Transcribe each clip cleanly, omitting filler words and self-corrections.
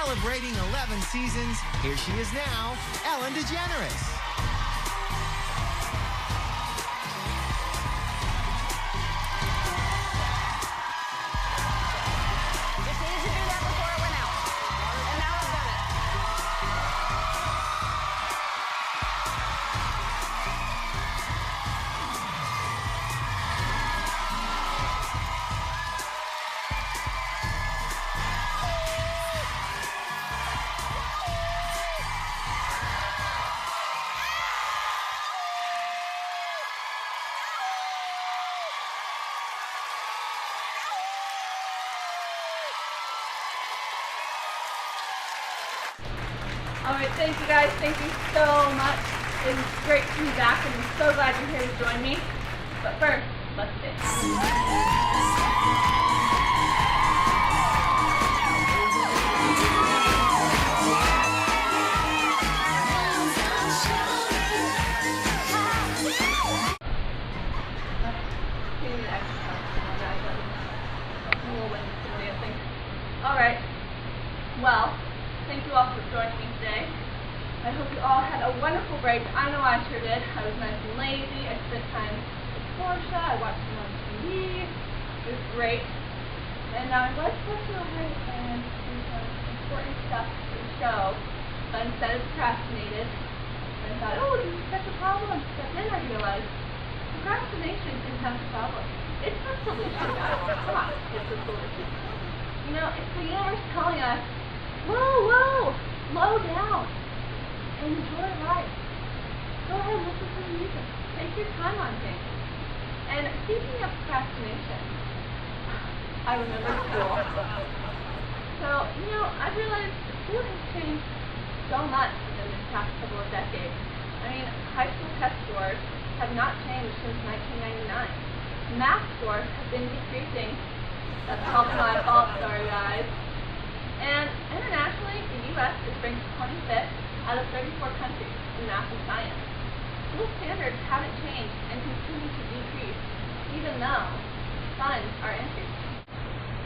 Celebrating 11 seasons, here she is now, Ellen DeGeneres. Alright, thank you guys. Thank you so much. It was great to be back, and I'm so glad you're here to join me. But first, let's dance. Alright, well, thank you all for joining me today. I hope you all had a wonderful break. I know I sure did. I was nice and lazy. I spent time with Portia. I watched some on TV. It was great. And I was supposed to go ahead and do some important stuff for the show, but instead I procrastinated. And I thought, oh, this is such a problem. But then I realized procrastination is not the problem. It's the solution, guys. Come on, it's the solution. You know, it's the universe telling us, whoa, slow down, enjoy life. Go ahead and listen to the music. Take your time on things. And speaking of procrastination, I remember school. So, you know, I realized school has changed so much in this past couple of decades. I mean, high school test scores have not changed since 1999. Math scores have been decreasing. That's probably my fault, sorry guys. And internationally, the U.S. is ranked 25th out of 34 countries in math and science. School standards haven't changed and continue to decrease, even though funds are increasing.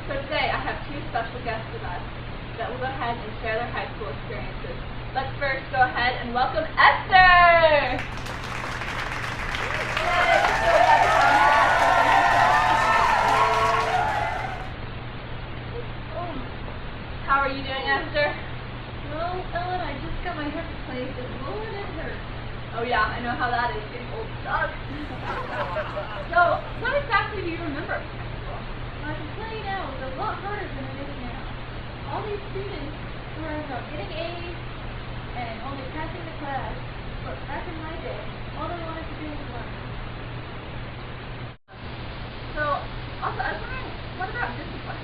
So today, I have two special guests with us that will go ahead and share their high school experiences. Let's first go ahead and welcome Esther! How are you doing, Esther? Well, Ellen, I just got my hip replaced, and Lord, it hurts. Oh yeah, I know how that is, getting old sucks. So, what exactly do you remember from high school? I can tell you now, it's a lot harder than it is now. All these students worry about getting A's and only passing the class, but back in my day, all they wanted to do was learn. So, also, I was wondering, what about discipline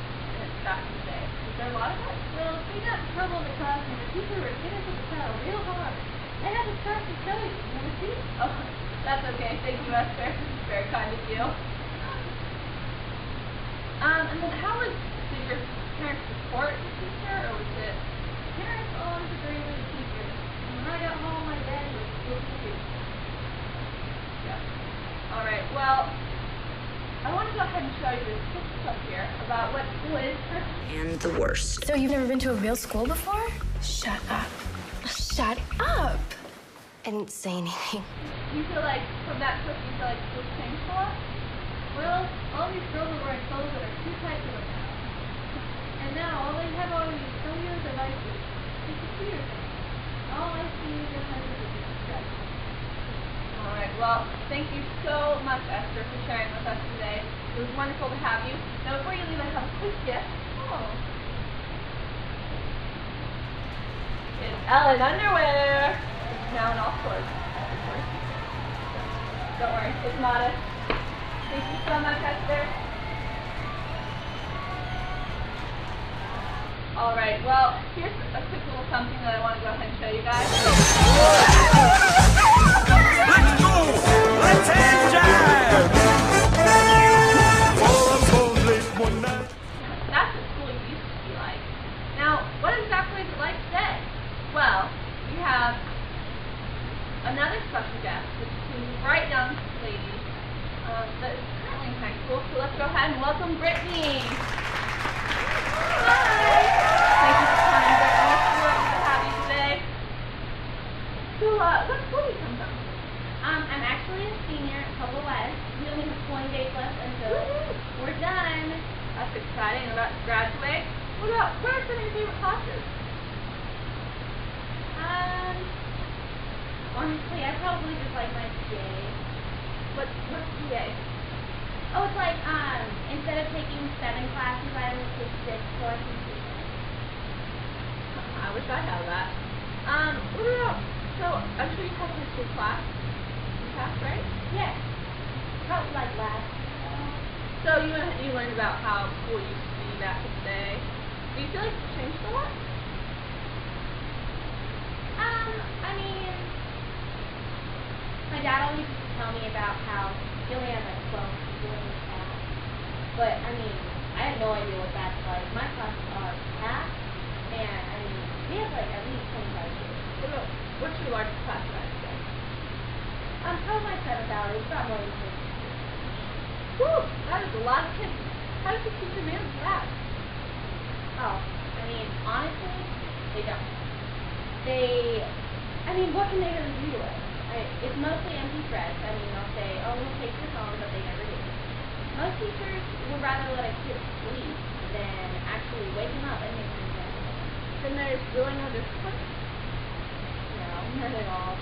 back in the day? Was there a lot of it? Well, if we got in trouble in the class and the teacher would get us with the towel real hard, they had this class to tell you, you want to see? Oh, that's okay. Thank you, Esther. Very kind of you. And then how was, did your parents support the teacher, or was it? Parents always agreed with the teacher. And when I got home, my dad was guilty too. Yeah. Alright, well, I want to go ahead and show you this quick clip here about what school is for. And the worst. So you've never been to a real school before? Shut up. Shut up! I didn't say anything. You feel like, from that clip, you feel like school's changed a lot? Well, all these girls are wearing clothes that are too tight to them now. And now all they have on is cellular devices. It's a computer thing. All I see is their husband is distracted. Alright, well, thank you so much, Esther, for sharing with us today. It was wonderful to have you. Now, before you leave, I have a quick gift. Oh. It's Ellen underwear. It's now in all stores. Don't worry, it's modest. Thank you so much, Esther. Alright, well, here's a quick little something that I want to go ahead and show you guys. Let's go! Let's enjoy! That's what school used to be like. Now, what exactly is it like today? Well, we have another special guest, which is a bright young lady that is currently in high school. So let's go ahead and welcome Brittany. Hi! Thank you for coming, Brittany. So, what school do you come from? I'm actually a senior at Pueblo West. We only have 20 days left until we're done. That's exciting. I'm about to graduate. What are some of your favorite classes? Honestly, I probably just like my TA. What's TA? Oh, it's like, instead of taking 7 classes, I only take 6, so I can do it. I wish I had that. What about, so I'm sure you have a history class. You passed, right? Yeah. Probably like last. So you learned about how school used to be back in the day. Do you feel like it's changed a lot? I mean, my dad always used to tell me about how he only has like 12 people in his class. But, I mean, I have no idea what that's like. My classes are packed, and, I mean, we have like at least 25 kids. What's your largest class size today? Probably my 7th hour. We've got more than 50 kids. Whew, that is a lot of kids. How does the teacher manage that? Oh, I mean, honestly, they don't. I mean, what can they really do to us? It's mostly empty threats. I mean, they'll say, oh, we'll take your phone, but they never do. Most teachers would rather let a kid sleep than actually wake him up and make him go. Then there's really no discipline? No, not at all.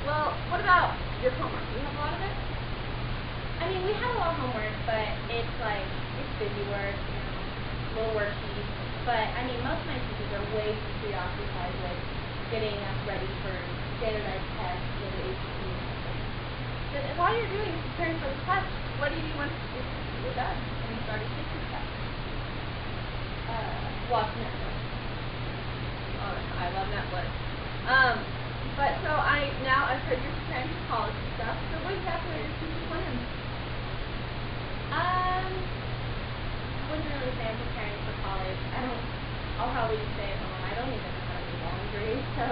Well, what about your homework? Do you have a lot of it? I mean, we have a lot of homework, but it's busy work, little worksheets. But, I mean, most of my teachers are way too preoccupied with getting us ready for standardized tests or the ACT. Then while you're preparing for the test, what do you do once you're done and you've already taken the test? Watch Netflix. Oh, I love Netflix. But so I've heard you're preparing for college and stuff. So what exactly are your future plans? Wouldn't really say I'm preparing for college. I'll probably just stay at home. I don't even know how to do laundry, so.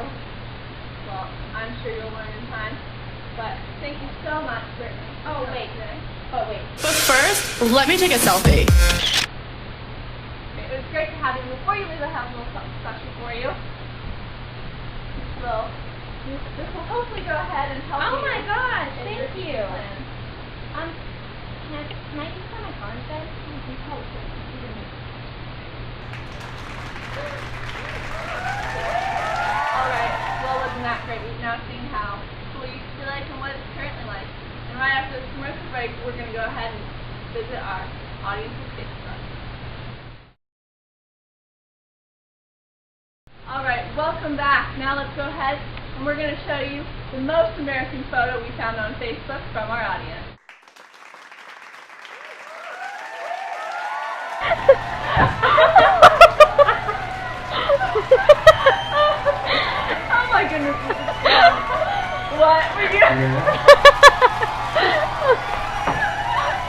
Well, I'm sure you'll learn in time. But thank you so much, Brittany. Oh, wait. But first, let me take a selfie. It was great to have you. Before you leave, I have a little something special for you. This will hopefully go ahead and help you. Oh my gosh, thank you. Plan. Can I just put my car instead? Alright, well, wasn't that great? We've now seen how school used to be like and what it's currently like. And right after this commercial break, we're going to go ahead and visit our audience's Facebook. Alright, welcome back. Now let's go ahead and we're going to show you the most embarrassing photo we found on Facebook from our audience. Oh my goodness. What were you?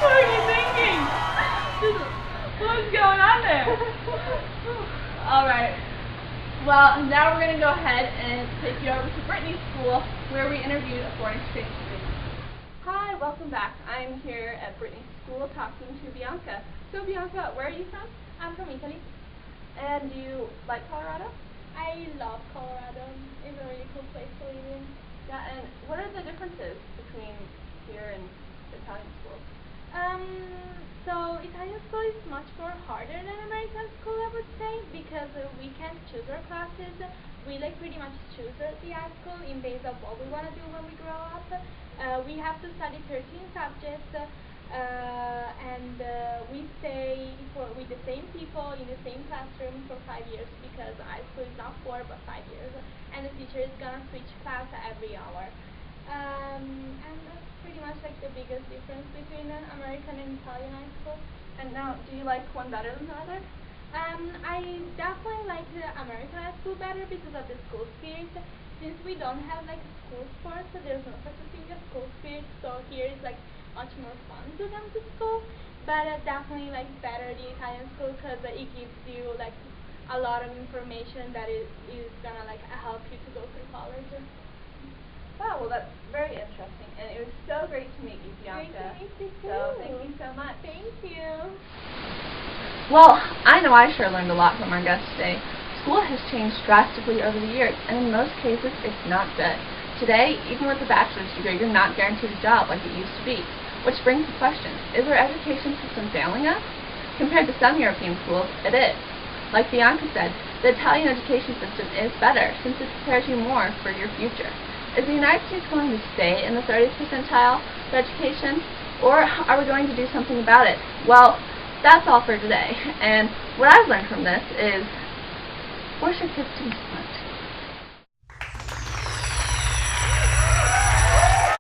What were you thinking? What was going on there? Alright. Well, now we're going to go ahead and take you over to Brittany's school where we interviewed a foreign exchange student. Hi, welcome back. I'm here at Brittany's school talking to Bianca. So Bianca, where are you from? I'm from Italy. And do you like Colorado? I love Colorado. It's a really cool place to live in. Yeah, and what are the differences between here and Italian schools? So Italian school is much more harder than American school, I would say, because we can't choose our classes. We pretty much choose the high school in base of what we want to do when we grow up. We have to study 13 subjects, and we stay with the same people in the same classroom for 5 years, because high school is not 4 but 5 years, and the teacher is gonna switch class every hour. And that's pretty much like the biggest difference between American and Italian high school. And now, do you like one better than the other? I definitely like the American high school better because of the school spirit. Since we don't have like school sports, so there's no such a thing as school spirit, so here it's like much more fun to come to school. But definitely like better the Italian school because it gives you like a lot of information that is gonna like help you to go through college. Wow, well that's very interesting, and it was so great to meet you, Bianca. Great to meet you too. So thank you so much. Thank you. Well, I know I sure learned a lot from our guest today. School has changed drastically over the years, and in most cases, it's not good. Today, even with a bachelor's degree, you're not guaranteed a job like it used to be. Which brings the question, is our education system failing us? Compared to some European schools, it is. Like Bianca said, the Italian education system is better, since it prepares you more for your future. Is the United States going to stay in the 30th percentile for education, or are we going to do something about it? Well, that's all for today, and what I've learned from this is, force your kids to be smart.